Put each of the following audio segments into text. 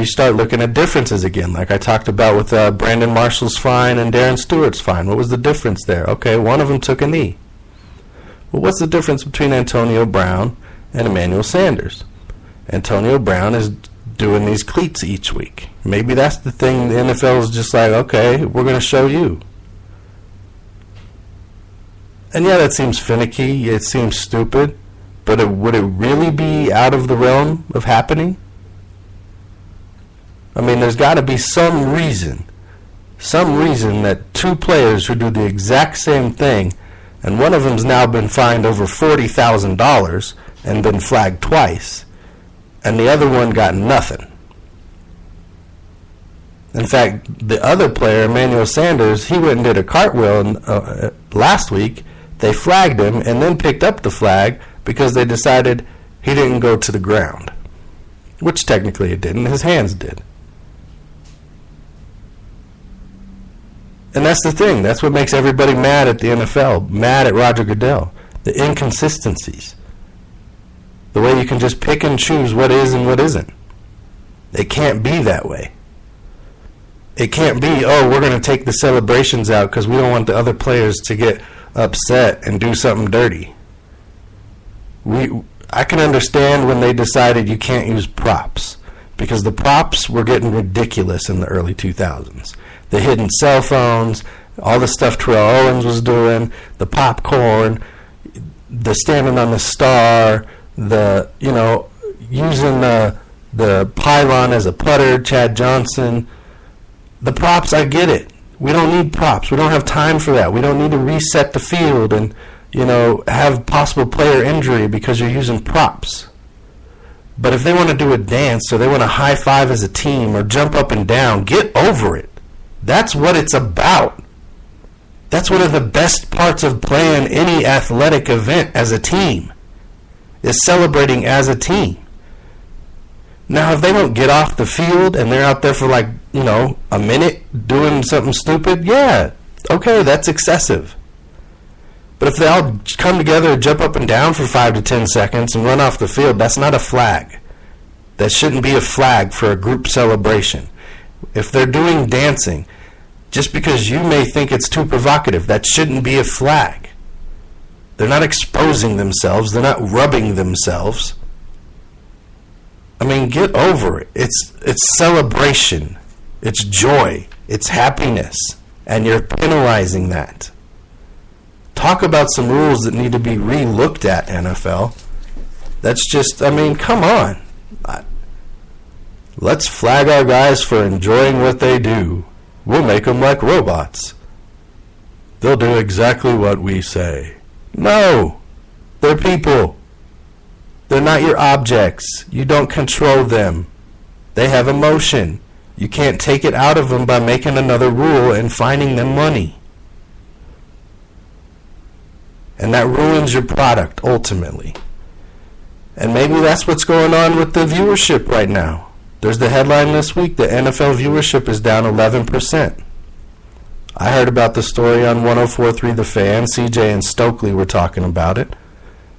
you start looking at differences again, like I talked about with Brandon Marshall's fine and Darren Stewart's fine. What was the difference there? Okay, one of them took a knee. Well, what's the difference between Antonio Brown and Emmanuel Sanders? Antonio Brown is doing these cleats each week. Maybe that's the thing. The NFL is just like, okay, we're going to show you. And yeah, that seems finicky. It seems stupid. But would it really be out of the realm of happening? I mean, there's got to be some reason that two players who do the exact same thing, and one of them's now been fined over $40,000 and been flagged twice, and the other one got nothing. In fact, the other player, Emmanuel Sanders, he went and did a cartwheel last week. They flagged him and then picked up the flag because they decided he didn't go to the ground, which technically it didn't. His hands did. And that's the thing. That's what makes everybody mad at the NFL, mad at Roger Goodell. The inconsistencies. The way you can just pick and choose what is and what isn't. It can't be that way. It can't be, oh, we're going to take the celebrations out because we don't want the other players to get upset and do something dirty. I can understand when they decided you can't use props, because the props were getting ridiculous in the early 2000s. The hidden cell phones, all the stuff Terrell Owens was doing, the popcorn, the standing on the star, the, using the pylon as a putter, Chad Johnson. The props, I get it. We don't need props. We don't have time for that. We don't need to reset the field and, have possible player injury because you're using props. But if they want to do a dance or they want to high five as a team or jump up and down, get over it. That's what it's about. That's one of the best parts of playing any athletic event as a team, is celebrating as a team. Now, if they don't get off the field and they're out there for a minute doing something stupid, yeah, okay, that's excessive. But if they all come together and jump up and down for 5 to 10 seconds and run off the field, that's not a flag. That shouldn't be a flag for a group celebration. If they're doing dancing, just because you may think it's too provocative, that shouldn't be a flag. They're not exposing themselves. They're not rubbing themselves. I mean, get over it. It's celebration. It's joy. It's happiness. And you're penalizing that. Talk about some rules that need to be re-looked at, NFL. That's just, come on. Let's flag our guys for enjoying what they do. We'll make them like robots. They'll do exactly what we say. No. They're people. They're not your objects. You don't control them. They have emotion. You can't take it out of them by making another rule and fining them money. And that ruins your product, ultimately. And maybe that's what's going on with the viewership right now. There's the headline this week, the NFL viewership is down 11%. I heard about the story on 104.3 The Fan. CJ and Stokely were talking about it.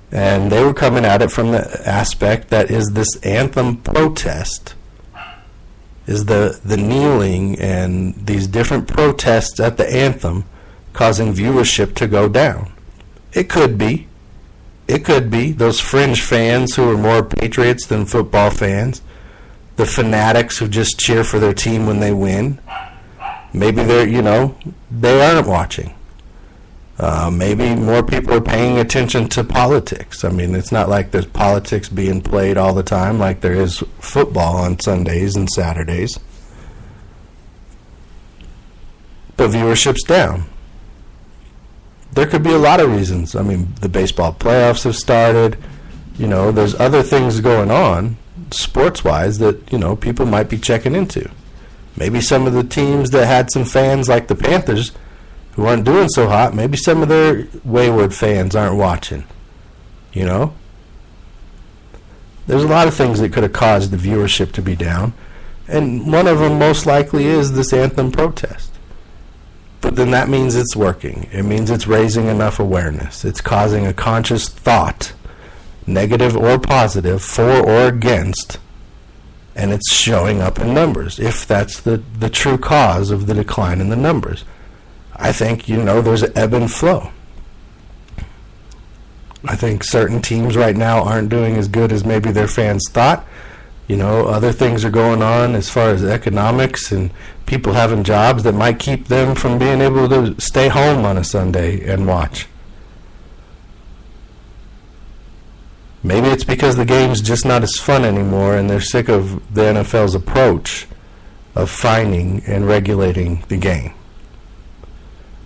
And they were coming at it from the aspect that is this anthem protest, is the kneeling and these different protests at the anthem causing viewership to go down. It could be. It could be. Those fringe fans who are more Patriots than football fans. The fanatics who just cheer for their team when they win. Maybe they aren't watching. Maybe more people are paying attention to politics. It's not like there's politics being played all the time like there is football on Sundays and Saturdays. But viewership's down. There could be a lot of reasons. The baseball playoffs have started. There's other things going on, sports-wise, that, people might be checking into. Maybe some of the teams that had some fans like the Panthers who aren't doing so hot, maybe some of their wayward fans aren't watching. There's a lot of things that could have caused the viewership to be down. And one of them most likely is this anthem protest. But then that means it's working. It means it's raising enough awareness. It's causing a conscious thought, negative or positive, for or against And it's showing up in numbers, if that's the true cause of the decline in the numbers. I think, there's an ebb and flow. I think certain teams right now aren't doing as good as maybe their fans thought. Other things are going on as far as economics and people having jobs that might keep them from being able to stay home on a Sunday and watch. Maybe it's because the game's just not as fun anymore and they're sick of the NFL's approach of finding and regulating the game.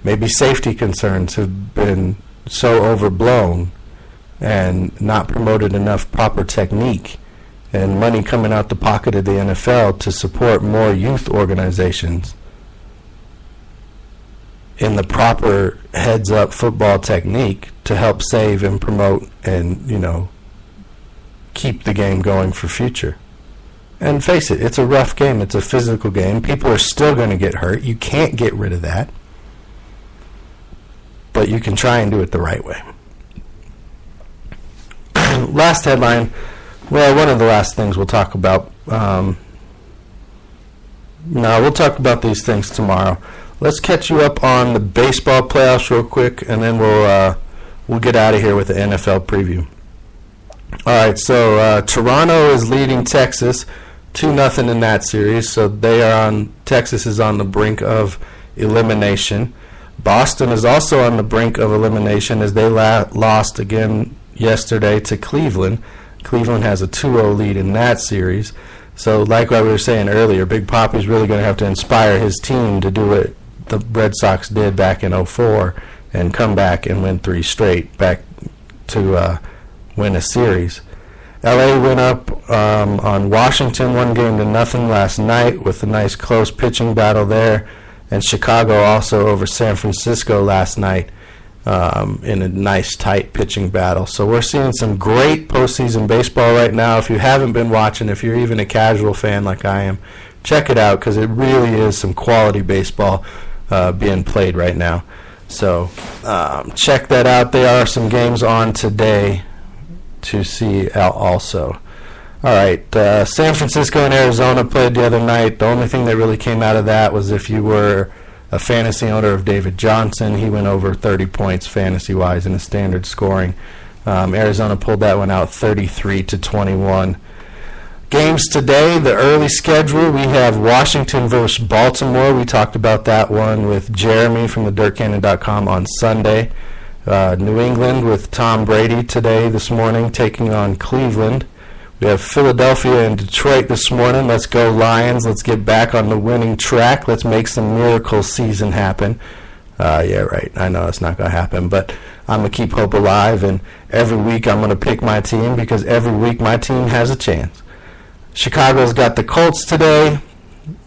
Maybe safety concerns have been so overblown and not promoted enough proper technique and money coming out the pocket of the NFL to support more youth organizations in the proper heads-up football technique to help save and promote and, keep the game going for future. And face it, it's a rough game. It's a physical game. People are still going to get hurt. You can't get rid of that. But you can try and do it the right way. Last headline. Well, one of the last things we'll talk about. No, we'll talk about these things tomorrow. Let's catch you up on the baseball playoffs real quick, and then we'll get out of here with the NFL preview. All right, so Toronto is leading Texas 2-0 in that series. So Texas is on the brink of elimination. Boston is also on the brink of elimination as they lost again yesterday to Cleveland. Cleveland has a 2-0 lead in that series. So like what we were saying earlier, Big Papi's really going to have to inspire his team to do what the Red Sox did back in 2004 and come back and win 3 straight back to win a series. LA went up on Washington 1-0 last night with a nice close pitching battle there. And Chicago also over San Francisco last night in a nice tight pitching battle. So we're seeing some great postseason baseball right now. If you haven't been watching, if you're even a casual fan like I am, check it out because it really is some quality baseball being played right now. So check that out. There are some games on today to see also. All right, San Francisco and Arizona played the other night. The only thing that really came out of that was if you were a fantasy owner of David Johnson, he went over 30 points fantasy-wise in a standard scoring. Arizona pulled that one out 33-21. Games today, the early schedule, we have Washington versus Baltimore. We talked about that one with Jeremy from thedirtcannon.com on Sunday. New England with Tom Brady this morning, taking on Cleveland. We have Philadelphia and Detroit this morning. Let's go Lions. Let's get back on the winning track. Let's make some miracle season happen. Yeah, right. I know it's not going to happen, but I'm going to keep hope alive, and every week I'm going to pick my team because every week my team has a chance. Chicago's got the Colts today.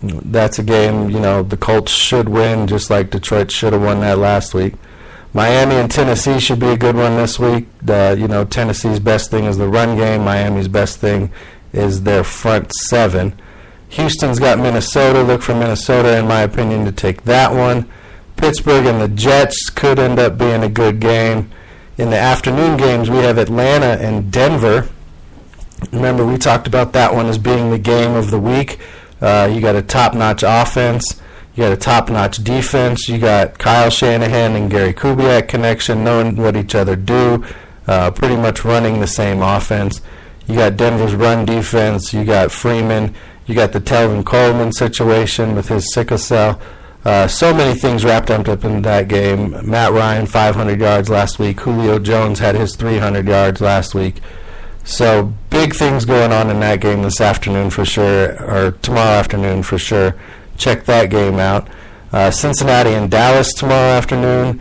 That's a game, the Colts should win, just like Detroit should have won that last week. Miami and Tennessee should be a good one this week. Tennessee's best thing is the run game. Miami's best thing is their front seven. Houston's got Minnesota. Look for Minnesota, in my opinion, to take that one. Pittsburgh and the Jets could end up being a good game. In the afternoon games, we have Atlanta and Denver. Remember, we talked about that one as being the game of the week. You got a top-notch offense. You got a top-notch defense. You got Kyle Shanahan and Gary Kubiak connection, knowing what each other do, pretty much running the same offense. You got Denver's run defense. You got Freeman. You got the Telvin Coleman situation with his sickle cell. So many things wrapped up in that game. Matt Ryan, 500 yards last week. Julio Jones had his 300 yards last week. So big things going on in that game this afternoon for sure, or tomorrow afternoon for sure. Check that game out. Cincinnati and Dallas tomorrow afternoon.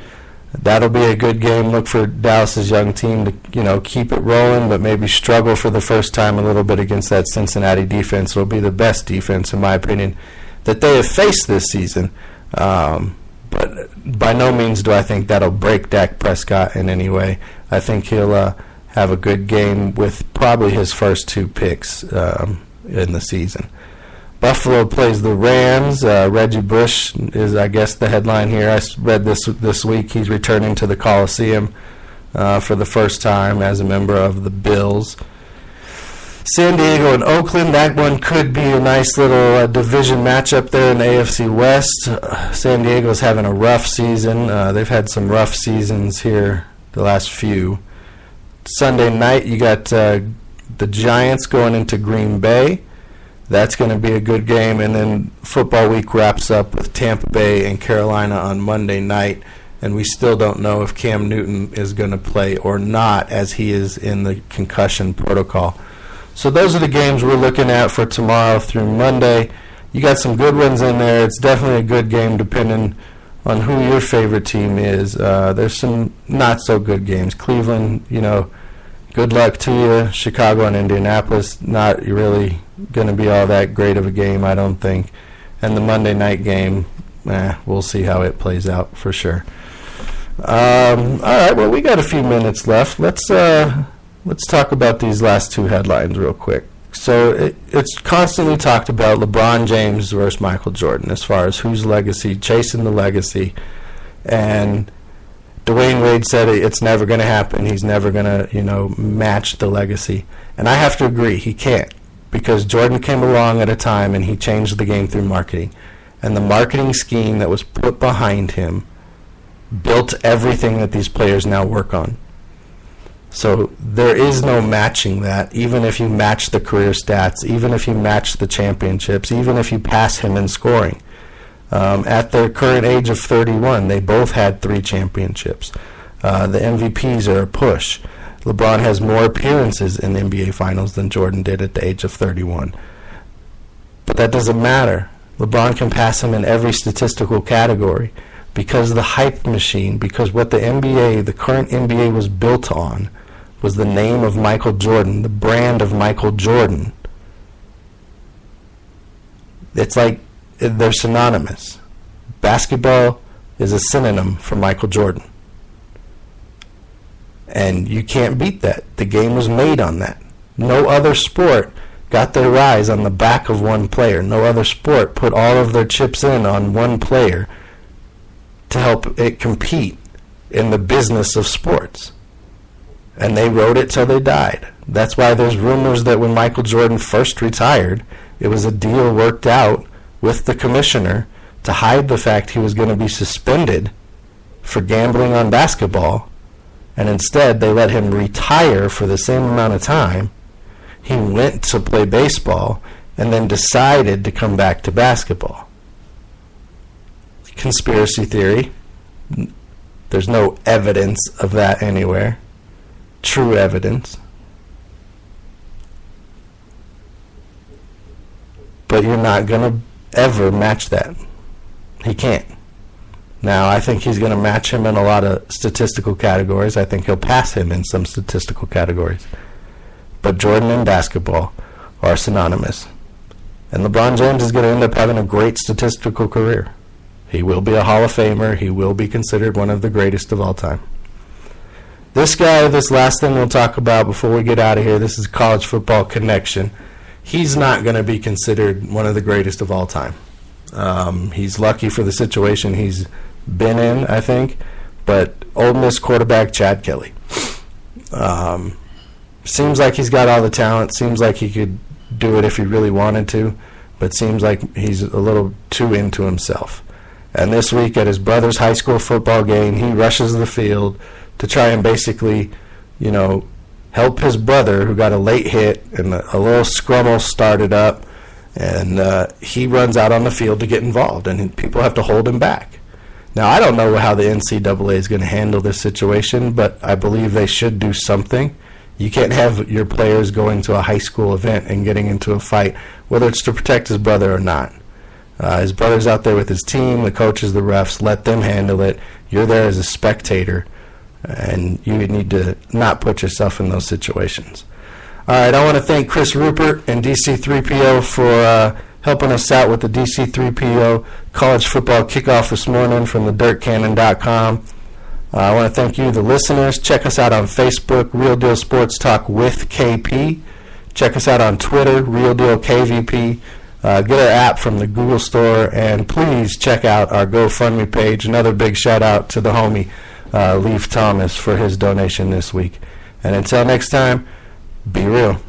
That'll be a good game. Look for Dallas's young team to keep it rolling, but maybe struggle for the first time a little bit against that Cincinnati defense. It'll be the best defense, in my opinion, that they have faced this season. But by no means do I think that'll break Dak Prescott in any way. I think he'll have a good game with probably his first 2 picks in the season. Buffalo plays the Rams. Reggie Bush is, I guess, the headline here. I read this week. He's returning to the Coliseum for the first time as a member of the Bills. San Diego and Oakland, that one could be a nice little division matchup there in the AFC West. San Diego's having a rough season. They've had some rough seasons here the last few. Sunday night, you got the Giants going into Green Bay. That's going to be a good game. And then football week wraps up with Tampa Bay and Carolina on Monday night. And we still don't know if Cam Newton is going to play or not, as he is in the concussion protocol. So those are the games we're looking at for tomorrow through Monday. You got some good ones in there. It's definitely a good game depending on who your favorite team is. There's some not so good games. Cleveland, good luck to you. Chicago and Indianapolis, not really going to be all that great of a game, I don't think. And the Monday night game, we'll see how it plays out for sure. All right, well, we got a few minutes left. Let's talk about these last two headlines real quick. So it's constantly talked about LeBron James versus Michael Jordan as far as whose legacy, chasing the legacy. And Dwayne Wade said it's never going to happen. He's never going to, match the legacy. And I have to agree, he can't, because Jordan came along at a time and he changed the game through marketing. And the marketing scheme that was put behind him built everything that these players now work on. So there is no matching that, even if you match the career stats, even if you match the championships, even if you pass him in scoring. At their current age of 31, they both had 3 championships. The MVPs are a push. LeBron has more appearances in NBA Finals than Jordan did at the age of 31. But that doesn't matter. LeBron can pass him in every statistical category. Because the hype machine, because what the current NBA was built on, was the name of Michael Jordan, the brand of Michael Jordan. It's like they're synonymous. Basketball is a synonym for Michael Jordan. And you can't beat that. The game was made on that. No other sport got their rise on the back of one player. No other sport put all of their chips in on one player to help it compete in the business of sports. And they rode it till they died. That's why there's rumors that when Michael Jordan first retired, it was a deal worked out with the commissioner to hide the fact he was going to be suspended for gambling on basketball, and instead they let him retire for the same amount of time. He went to play baseball and then decided to come back to basketball. Conspiracy theory. There's no evidence of that anywhere. True evidence. But you're not going to ever match that. He can't. Now, I think he's going to match him in a lot of statistical categories. I think he'll pass him in some statistical categories. But Jordan and basketball are synonymous. And LeBron James is going to end up having a great statistical career. He will be a Hall of Famer. He will be considered one of the greatest of all time. This last thing we'll talk about before we get out of here, this is College Football Connection. He's not going to be considered one of the greatest of all time. He's lucky for the situation he's been in, I think. But Ole Miss quarterback Chad Kelly. Seems like he's got all the talent. Seems like he could do it if he really wanted to. But seems like he's a little too into himself. And this week at his brother's high school football game, he rushes the field to try and basically, help his brother, who got a late hit, and a little scrummel started up, and he runs out on the field to get involved, and people have to hold him back. Now, I don't know how the NCAA is going to handle this situation, but I believe they should do something. You can't have your players going to a high school event and getting into a fight, whether it's to protect his brother or not. His brother's out there with his team, the coaches, the refs. Let them handle it. You're there as a spectator, and you need to not put yourself in those situations. All right, I want to thank Chris Rupert and DC3PO for helping us out with the DC3PO College Football Kickoff this morning from thedirtcannon.com. I want to thank you, the listeners. Check us out on Facebook, Real Deal Sports Talk with KP. Check us out on Twitter, Real Deal KVP. Get our app from the Google Store, and please check out our GoFundMe page. Another big shout out to the homie Leaf Thomas for his donation this week. And until next time, be real.